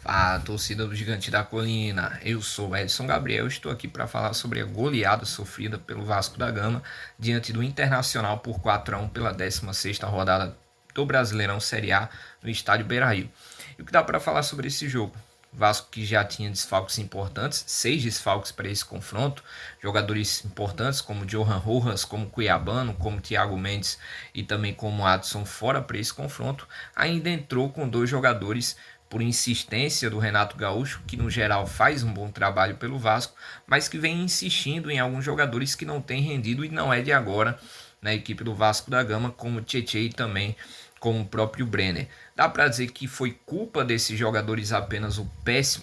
Fala, torcida do Gigante da Colina. Eu sou Edson Gabriel, estou aqui para falar sobre a goleada sofrida pelo Vasco da Gama diante do Internacional por 4-1 pela 16ª rodada do Brasileirão Série A no estádio Beira-Rio. E o que dá para falar sobre esse jogo? Vasco que já tinha desfalques importantes, 6 desfalques para esse confronto, jogadores importantes como Johan Rojas, como Cuiabano, como Thiago Mendes e também como Adson fora para esse confronto, ainda entrou com 2 jogadores por insistência do Renato Gaúcho, que no geral faz um bom trabalho pelo Vasco, mas que vem insistindo em alguns jogadores que não têm rendido e não é de agora na equipe do Vasco da Gama, como o Tietê e também como o próprio Brenner. Dá para dizer que foi culpa desses jogadores apenas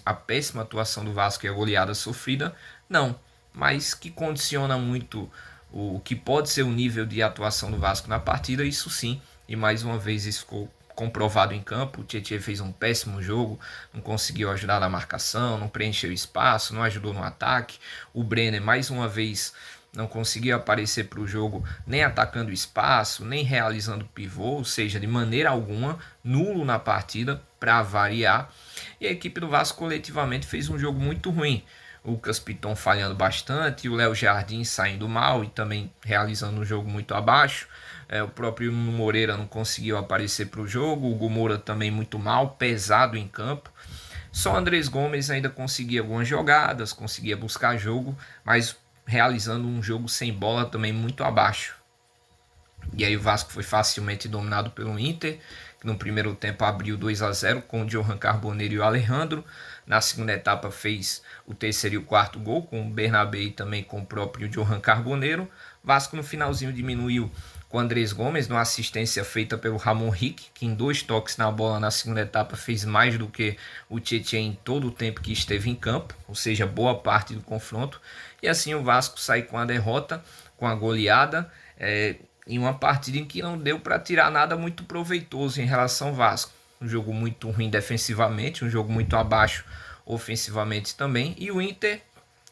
a péssima atuação do Vasco e a goleada sofrida? Não, mas que condiciona muito o que pode ser o nível de atuação do Vasco na partida, isso sim, e mais uma vez isso ficou comprovado em campo. O Tietê fez um péssimo jogo, não conseguiu ajudar na marcação, não preencheu espaço, não ajudou no ataque. O Brenner mais uma vez não conseguiu aparecer para o jogo nem atacando espaço, nem realizando pivô, ou seja, de maneira alguma, nulo na partida para variar. E a equipe do Vasco coletivamente fez um jogo muito ruim. O Lucas Piton falhando bastante, o Léo Jardim saindo mal e também realizando um jogo muito abaixo. O próprio Moreira não conseguiu aparecer para o jogo, o Hugo Moura também muito mal, pesado em campo. Só Andrés Gomes ainda conseguia algumas jogadas, conseguia buscar jogo, mas realizando um jogo sem bola também muito abaixo. E aí o Vasco foi facilmente dominado pelo Inter, que no primeiro tempo abriu 2-0 com o Johan Carboneiro e o Alejandro. Na segunda etapa fez o terceiro e o quarto gol com o Bernabé e também com o próprio Johan Carboneiro. Vasco no finalzinho diminuiu com o Andrés Gomes, numa assistência feita pelo Ramon Rick, que em 2 toques na bola na segunda etapa fez mais do que o Tietê em todo o tempo que esteve em campo, ou seja, boa parte do confronto. E assim o Vasco sai com a derrota, com a goleada, em uma partida em que não deu para tirar nada muito proveitoso em relação ao Vasco. Um jogo muito ruim defensivamente, um jogo muito abaixo ofensivamente também. E o Inter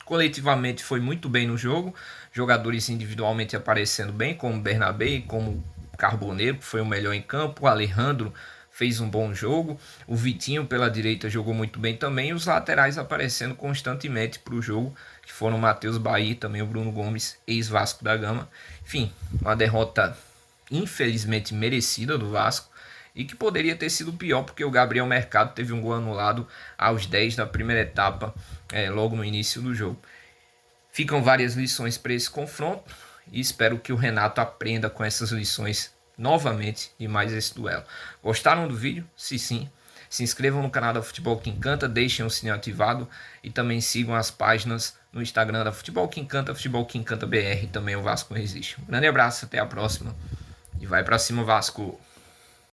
coletivamente foi muito bem no jogo, jogadores individualmente aparecendo bem, como Bernabé, como Carboneiro, que foi o melhor em campo, o Alejandro fez um bom jogo, o Vitinho pela direita jogou muito bem também, e os laterais aparecendo constantemente para o jogo, que foram o Matheus Bahia e também o Bruno Gomes, ex-Vasco da Gama. Enfim, uma derrota infelizmente merecida do Vasco, e que poderia ter sido pior, porque o Gabriel Mercado teve um gol anulado aos 10 da primeira etapa, logo no início do jogo. Ficam várias lições para esse confronto e espero que o Renato aprenda com essas lições novamente de mais esse duelo. Gostaram do vídeo? Se sim, se inscrevam no canal da Futebol que Encanta, deixem o sininho ativado e também sigam as páginas no Instagram da Futebol que Encanta BR e também o Vasco Não Existe. Um grande abraço, até a próxima e vai para cima Vasco!